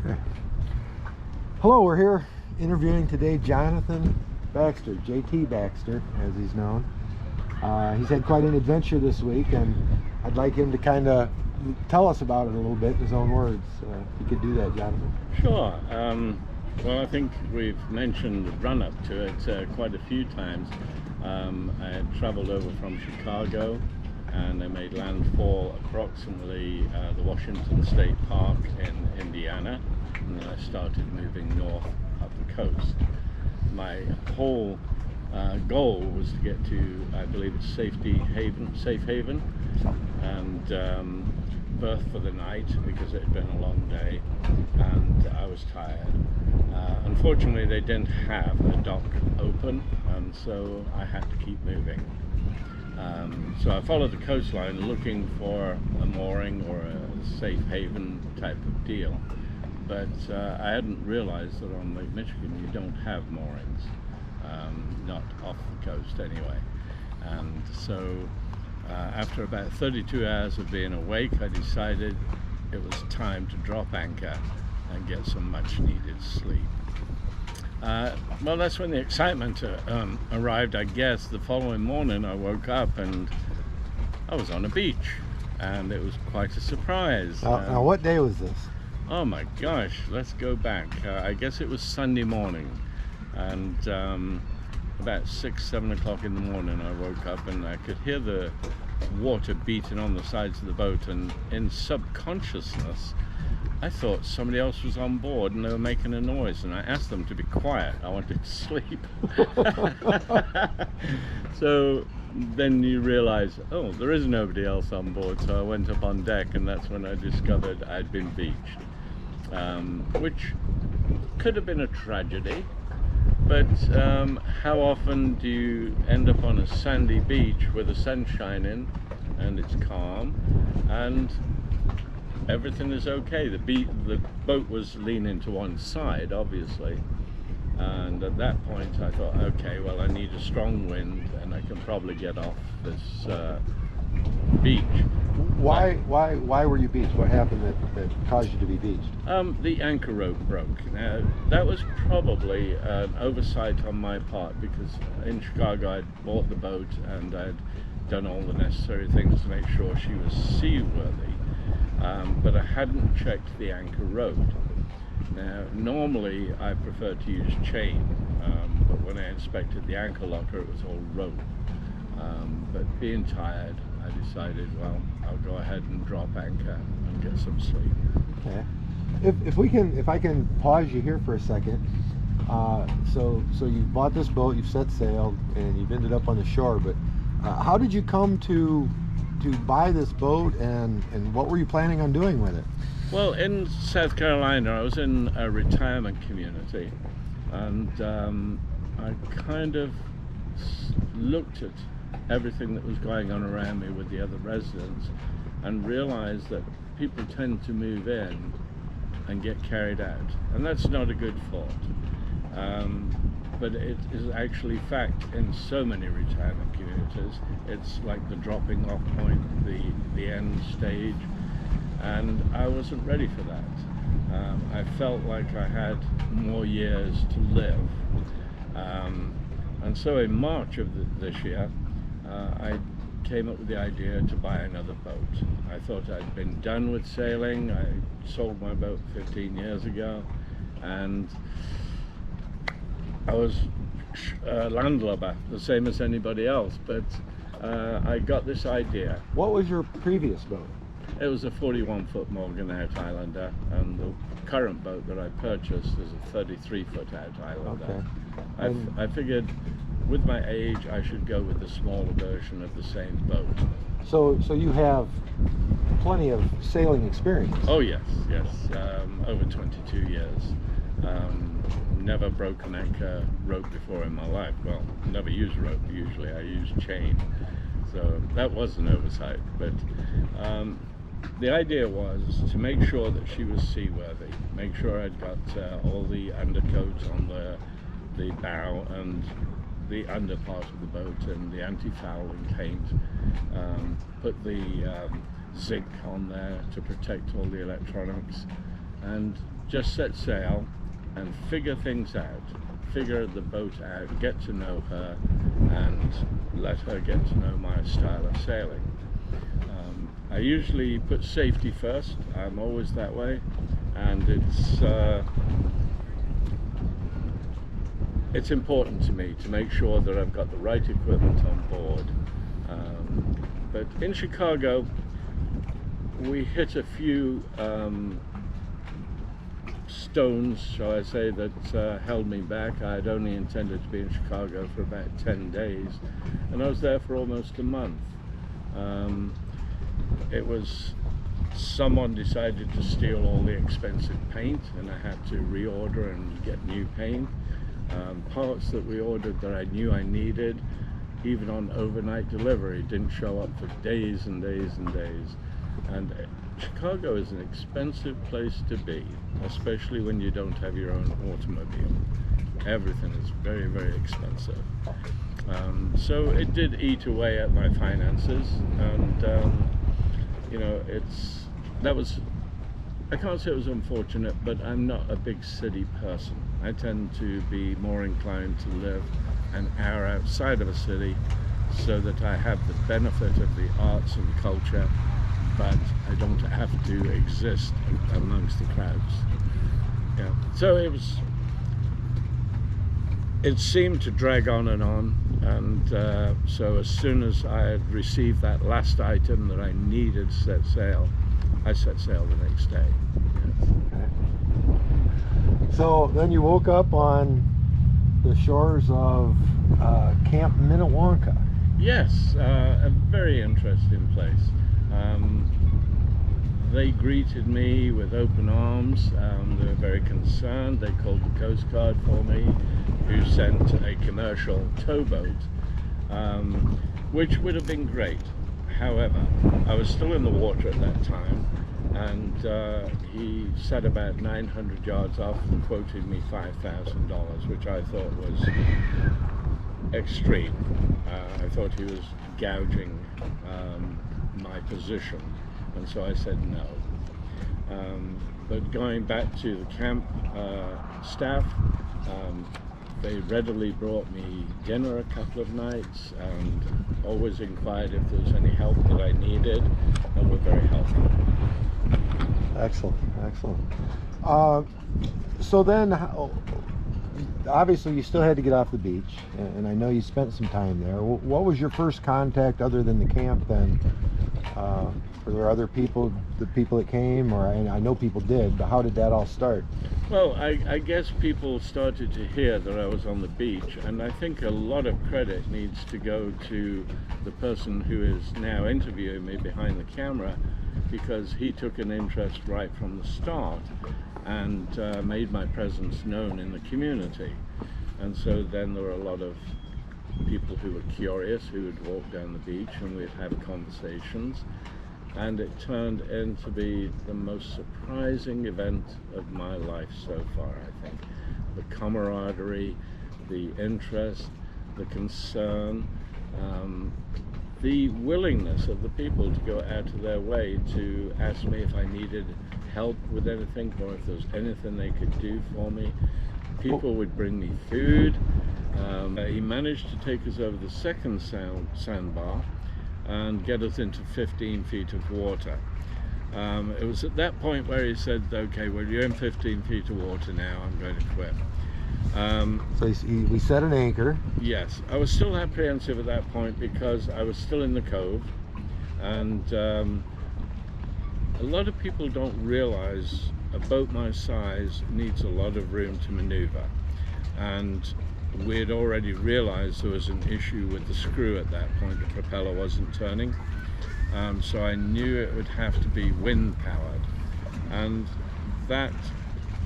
Okay. Hello, we're here interviewing today Jonathan Baxter, JT Baxter, as he's known. He's had quite an adventure this week, and I'd like him to kind of tell us about it a little bit in his own words. If you could do that, Jonathan. Sure. Well, I think we've mentioned the run-up to it quite a few times. I had traveled over from Chicago, and I made landfall approximately the Washington State Park in Indiana, and then I started moving north up the coast. My whole goal was to get to, I believe it's Safe Haven, and berth for the night because it had been a long day and I was tired. Unfortunately, they didn't have a dock open, and so I had to keep moving. So I followed the coastline looking for a mooring or a safe haven type of deal, but I hadn't realized that on Lake Michigan you don't have moorings, not off the coast anyway. And so after about 32 hours of being awake, I decided it was time to drop anchor and get some much needed sleep. Well, that's when the excitement arrived, I guess. The following morning I woke up and I was on a beach, and it was quite a surprise. Now, what day was this? Oh my gosh, let's go back. I guess it was Sunday morning, and about 6-7 o'clock in the morning I woke up and I could hear the water beating on the sides of the boat, and in subconsciousness I thought somebody else was on board and they were making a noise, and I asked them to be quiet. I wanted to sleep. So then you realize, oh, there is nobody else on board. So I went up on deck, and that's when I discovered I'd been beached, which could have been a tragedy. But how often do you end up on a sandy beach with the sun shining and it's calm and everything is okay? The boat was leaning to one side, obviously, and at that point I thought, okay, well, I need a strong wind and I can probably get off this beach. Why were you beached? What happened that caused you to be beached? The anchor rope broke. Now, that was probably an oversight on my part, because in Chicago I'd bought the boat and I'd done all the necessary things to make sure she was seaworthy, but I hadn't checked the anchor rope. Now, normally I prefer to use chain, but when I inspected the anchor locker it was all rope. But being tired, I decided, well, I'll go ahead and drop anchor and get some sleep. Okay. If I can pause you here for a second. So you bought this boat, you've set sail, and you've ended up on the shore. But how did you come to buy this boat, and what were you planning on doing with it? Well, in South Carolina, I was in a retirement community, and I kind of looked at everything that was going on around me with the other residents and realized that people tend to move in and get carried out, and that's not a good thought, but it is actually fact in so many retirement communities. It's like the dropping off point, the end stage, and I wasn't ready for that. I felt like I had more years to live, and so in March of this year I came up with the idea to buy another boat. I thought I'd been done with sailing. I sold my boat 15 years ago, and I was landlubber, the same as anybody else, but I got this idea. What was your previous boat? It was a 41-foot Morgan-out Islander, and the current boat that I purchased is a 33-foot out Islander. Okay. I figured with my age I should go with the smaller version of the same boat. So you have plenty of sailing experience. Oh yes, over 22 years. Never broken anchor rope before in my life. Well, never used rope. Usually I use chain, so that was an oversight. But the idea was to make sure that she was seaworthy, make sure I'd got all the undercoat on the bow and the under part of the boat and the anti-fouling paint, put the zinc on there to protect all the electronics, and just set sail and figure things out, figure the boat out, get to know her, and let her get to know my style of sailing. I usually put safety first. I'm always that way, and it's important to me to make sure that I've got the right equipment on board. But in Chicago, we hit a few stones, shall I say, that held me back. I had only intended to be in Chicago for about 10 days, and I was there for almost a month. It was someone decided to steal all the expensive paint, and I had to reorder and get new paint. Parts that we ordered that I knew I needed, even on overnight delivery, didn't show up for days and days and days. And Chicago is an expensive place to be, especially when you don't have your own automobile. Everything is very, very expensive. So it did eat away at my finances, and you know, I can't say it was unfortunate, but I'm not a big city person. I tend to be more inclined to live an hour outside of a city so that I have the benefit of the arts and culture, but I don't have to exist amongst the crowds. Yeah. So it seemed to drag on, and so as soon as I had received that last item that I needed to set sail, I set sail the next day. Yes. Okay. So then you woke up on the shores of Camp Minnewanka. Yes, a very interesting place. They greeted me with open arms. They were very concerned. They called the Coast Guard for me, who sent a commercial towboat, which would have been great. However, I was still in the water at that time, and he sat about 900 yards off and quoted me $5,000, which I thought was extreme. I thought he was gouging my position, and so I said no. But going back to the camp staff, they readily brought me dinner a couple of nights and always inquired if there was any help that I needed, and were very helpful. Excellent, excellent. So then, obviously you still had to get off the beach, and I know you spent some time there. What was your first contact other than the camp then? Were there other people, the people that came, or I know people did, but how did that all start? Well, I guess people started to hear that I was on the beach, and I think a lot of credit needs to go to the person who is now interviewing me behind the camera, because he took an interest right from the start and made my presence known in the community. And so then there were a lot of people who were curious, who would walk down the beach, and we'd have conversations. And it turned into be the most surprising event of my life so far, I think. The camaraderie, the interest, the concern, the willingness of the people to go out of their way to ask me if I needed help with anything, or if there was anything they could do for me. People would bring me food. He managed to take us over the second sandbar and get us into 15 feet of water. It was at that point where he said, okay, well, you're in 15 feet of water now, I'm going to quit. So we set an anchor. Yes, I was still apprehensive at that point because I was still in the cove, and a lot of people don't realize a boat my size needs a lot of room to maneuver, and we had already realized there was an issue with the screw at that point. The propeller wasn't turning, so I knew it would have to be wind powered, and that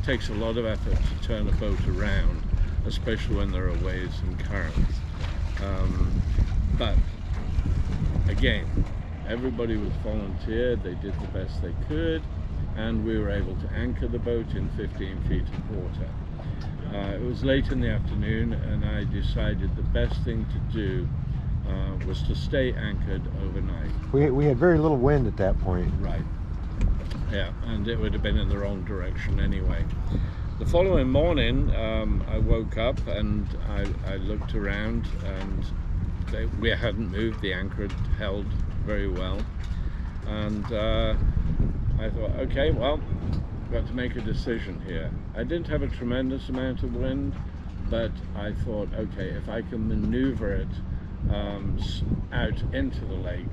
takes a lot of effort to turn a boat around, especially when there are waves and currents. But again, everybody was volunteered, they did the best they could, and we were able to anchor the boat in 15 feet of water. It was late in the afternoon, and I decided the best thing to do was to stay anchored overnight. We had very little wind at that point. Right. Yeah, and it would have been in the wrong direction anyway. The following morning, I woke up and I looked around, and we hadn't moved. The anchor had held very well, and I thought, okay, well, I've got to make a decision here. I didn't have a tremendous amount of wind, but I thought, okay, if I can maneuver it out into the lake,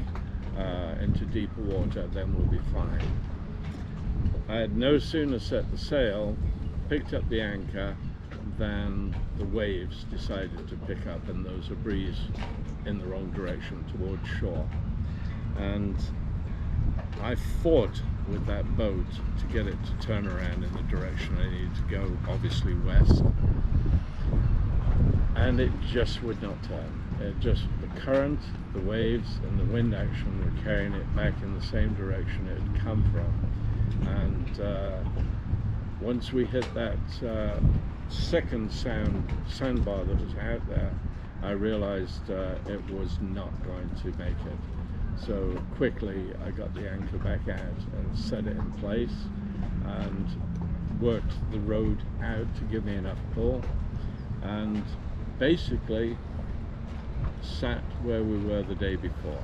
into deeper water, then we'll be fine. I had no sooner set the sail, picked up the anchor, than the waves decided to pick up, and there was a breeze in the wrong direction towards shore. And I fought with that boat to get it to turn around in the direction I needed to go, obviously west. And it just would not turn. The current, the waves, and the wind action were carrying it back in the same direction it had come from. And once we hit that second sandbar that was out there, I realized it was not going to make it. So quickly I got the anchor back out and set it in place and worked the rode out to give me enough pull, and basically sat where we were the day before,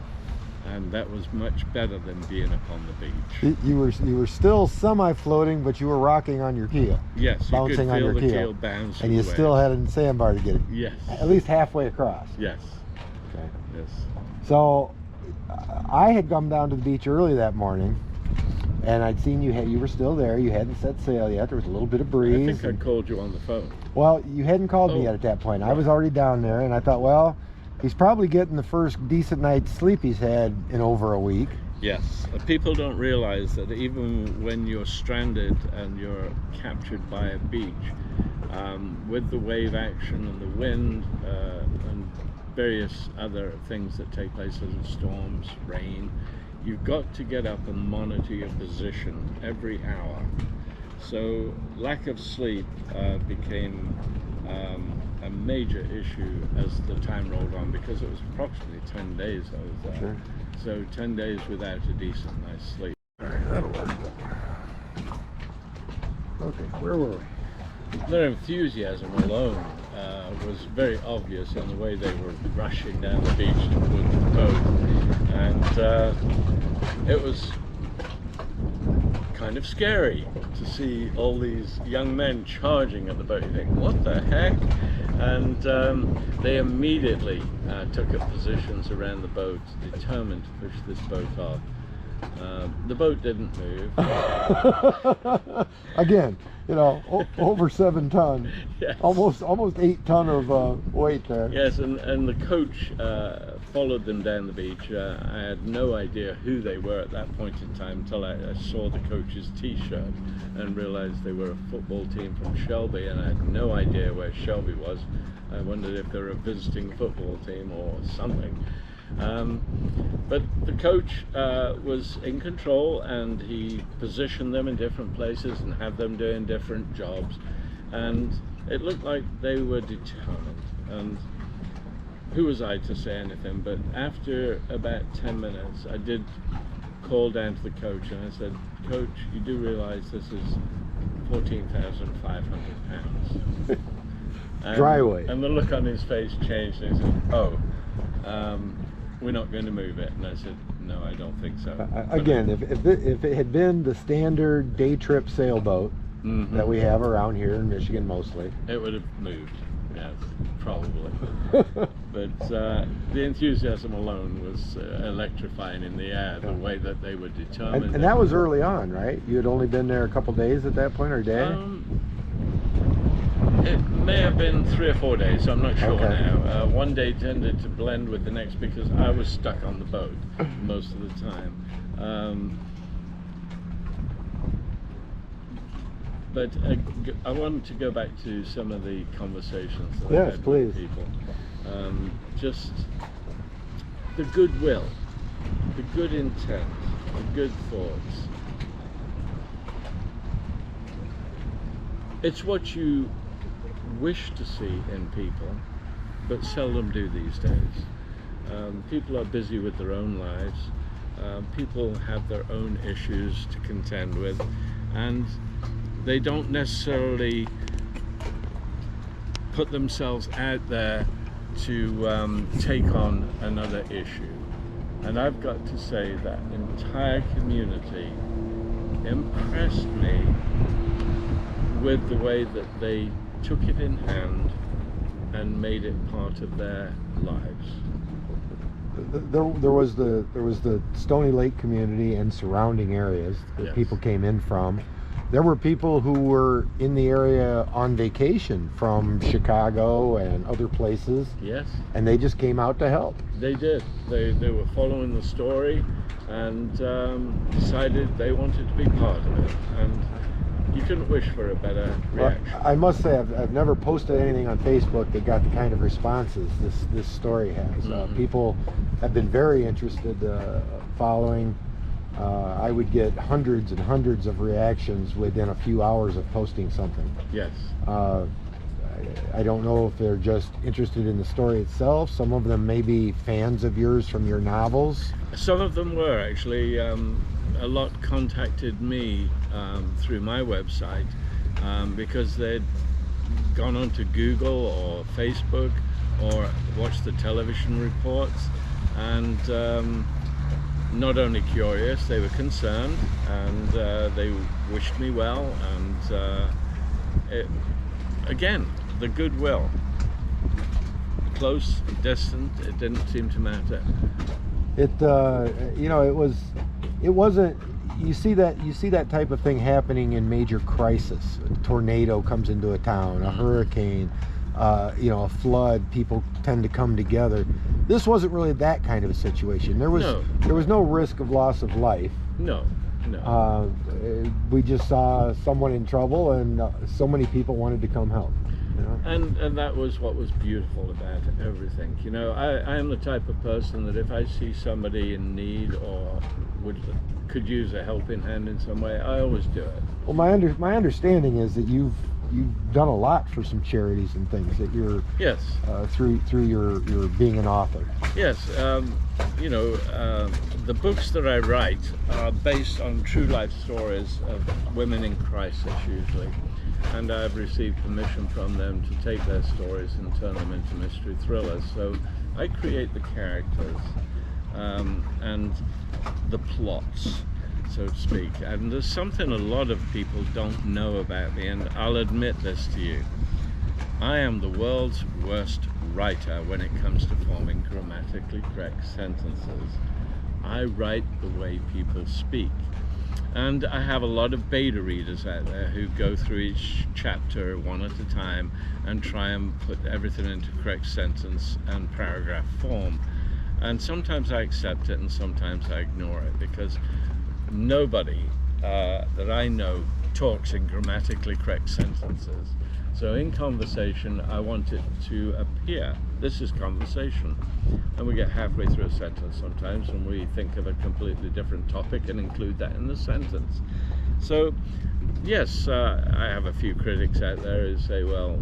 and that was much better than being up on the beach. You were still semi-floating, but you were rocking on your keel. Yes, you bouncing could feel on your the keel bounce, and you still had a sandbar to get it. Yes. At least halfway across. Yes. Okay. Yes. So I had come down to the beach early that morning, and I'd seen you were still there. You hadn't set sail yet. There was a little bit of breeze. I think I called you on the phone. Well, you hadn't called me yet at that point. I was already down there, and I thought, well, he's probably getting the first decent night's sleep he's had in over a week. Yes. People don't realize that even when you're stranded and you're captured by a beach, with the wave action and the wind and various other things that take place, as storms, rain, you've got to get up and monitor your position every hour. So lack of sleep became a major issue as the time rolled on, because it was approximately 10 days I was there. Sure. So 10 days without a decent night's sleep. All right, that'll work. Okay, where were we? Their enthusiasm alone was very obvious in the way they were rushing down the beach towards the boat, and it was kind of scary to see all these young men charging at the boat. You think, what the heck? And they immediately took up positions around the boat, determined to push this boat off. The boat didn't move. Again, you know, over 7 ton, Yes. almost 8 ton of weight there. Yes, and the coach followed them down the beach. I had no idea who they were at that point in time until I saw the coach's t-shirt and realized they were a football team from Shelby, and I had no idea where Shelby was. I wondered if they were a visiting football team or something. But the coach was in control, and he positioned them in different places and had them doing different jobs, and it looked like they were determined. And who was I to say anything? But after about 10 minutes I did call down to the coach and I said, Coach, you do realize this is 14,500 pounds. Dry weight. And the look on his face changed, and he said, oh, we're not going to move it. And I said, no, I don't think so. Again, if it had been the standard day trip sailboat that we have around here in Michigan mostly, it would have moved. Yes, probably. But the enthusiasm alone was electrifying in the air, the way that they were determined. and that was early on, right? You had only been there a couple days at that point, or a day? It may have been 3 or 4 days, so I'm not sure Okay. now. One day tended to blend with the next because I was stuck on the boat most of the time. But I wanted to go back to some of the conversations that I had with people. Just the goodwill, the good intent, the good thoughts. It's what you wish to see in people, but seldom do these days. People are busy with their own lives. People have their own issues to contend with, and they don't necessarily put themselves out there to take on another issue. And I've got to say that entire community impressed me with the way that they took it in hand and made it part of their lives. There was the Stony Lake community and surrounding areas that Yes. people came in from. There were people who were in the area on vacation from Chicago and other places, Yes, and they just came out to help. they did. They were following the story and decided they wanted to be part of it. And you couldn't wish for a better Well, reaction. I must say, I've never posted anything on Facebook that got the kind of responses this story has. Mhm. People have been very interested, following. I would get hundreds and hundreds of reactions within a few hours of posting something. Yes. I don't know if they're just interested in the story itself. Some of them may be fans of yours from your novels. Some of them were actually. A lot contacted me through my website because they'd gone onto Google or Facebook or watched the television reports, and not only curious, they were concerned, and they wished me well, and again, the goodwill. Close, distant, it didn't seem to matter. It wasn't. You see that type of thing happening in major crisis. A tornado comes into a town, a hurricane, a flood. People tend to come together. This wasn't really that kind of a situation. There was no risk of loss of life. No. We just saw someone in trouble, and so many people wanted to come help. And that was what was beautiful about everything. I am the type of person that if I see somebody in need or could use a helping hand in some way, I always do it. Well, my understanding is that you've done a lot for some charities and things that you're Yes. Through your being an author. Yes. The books that I write are based on true life stories of women in crisis usually. And I've received permission from them to take their stories and turn them into mystery thrillers. So I create the characters and the plots, so to speak. And there's something a lot of people don't know about me, and I'll admit this to you. I am the world's worst writer when it comes to forming grammatically correct sentences. I write the way people speak. And I have a lot of beta readers out there who go through each chapter one at a time and try and put everything into correct sentence and paragraph form. And sometimes I accept it and sometimes I ignore it, because nobody that I know talks in grammatically correct sentences. So in conversation, I want it to appear, this is conversation. And we get halfway through a sentence sometimes and we think of a completely different topic and include that in the sentence. So yes, I have a few critics out there who say, well,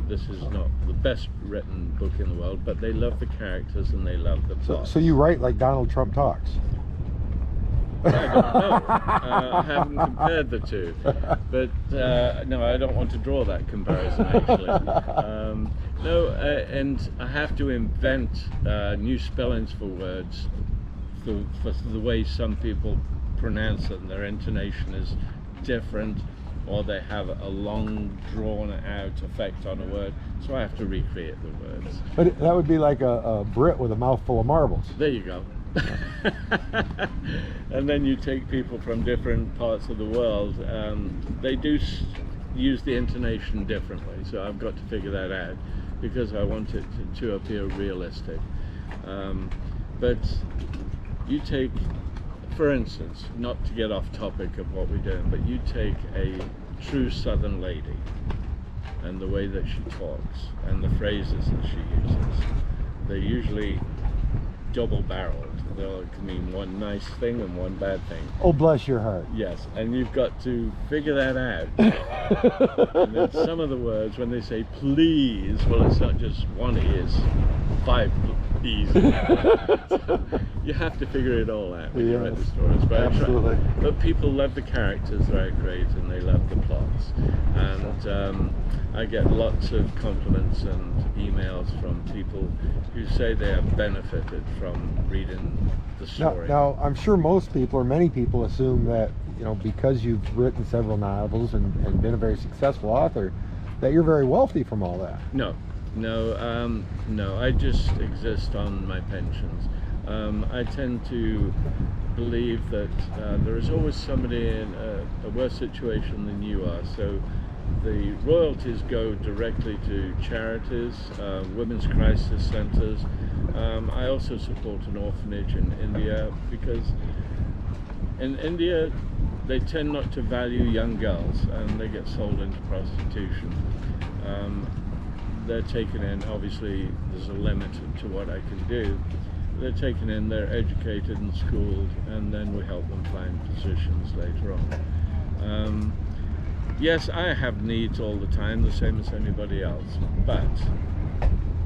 this is not the best written book in the world, but they love the characters and they love the plot. So you write like Donald Trump talks. I don't know. I haven't compared the two, but no, I don't want to draw that comparison actually. And I have to invent new spellings for words for the way some people pronounce it, and their intonation is different, or they have a long drawn out effect on a word, so I have to recreate the words. But that would be like a Brit with a mouthful of marbles. There you go. And then you take people from different parts of the world, they do use the intonation differently, so I've got to figure that out because I want it to appear realistic. But you take, for instance, not to get off topic of what we're doing, but you take a true Southern lady and the way that she talks and the phrases that she uses, they're usually double-barreled. They'll mean one nice thing and one bad thing. Oh, bless your heart. Yes, and you've got to figure that out. And then some of the words, when they say please, well, it's not just one, it's 5 easy. You have to figure it all out when you write the stories. But absolutely. But people love the characters that I create, and they love the plots. And I get lots of compliments and emails from people who say they have benefited from reading the story. Now, I'm sure most people, or many people, assume that, you know, because you've written several novels and been a very successful author, that you're very wealthy from all that. No. I just exist on my pensions. I tend to believe that there is always somebody in a worse situation than you are. So the royalties go directly to charities, women's crisis centers. I also support an orphanage in India, because in India they tend not to value young girls, and they get sold into prostitution. They're taken in, obviously there's a limit to what I can do. They're taken in, they're educated and schooled, and then we help them find positions later on. Yes, I have needs all the time, the same as anybody else, but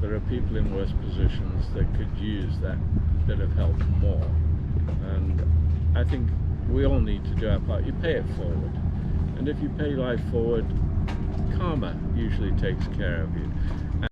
there are people in worse positions that could use that bit of help more. And I think we all need to do our part. You pay it forward. And if you pay life forward, karma usually takes care of you.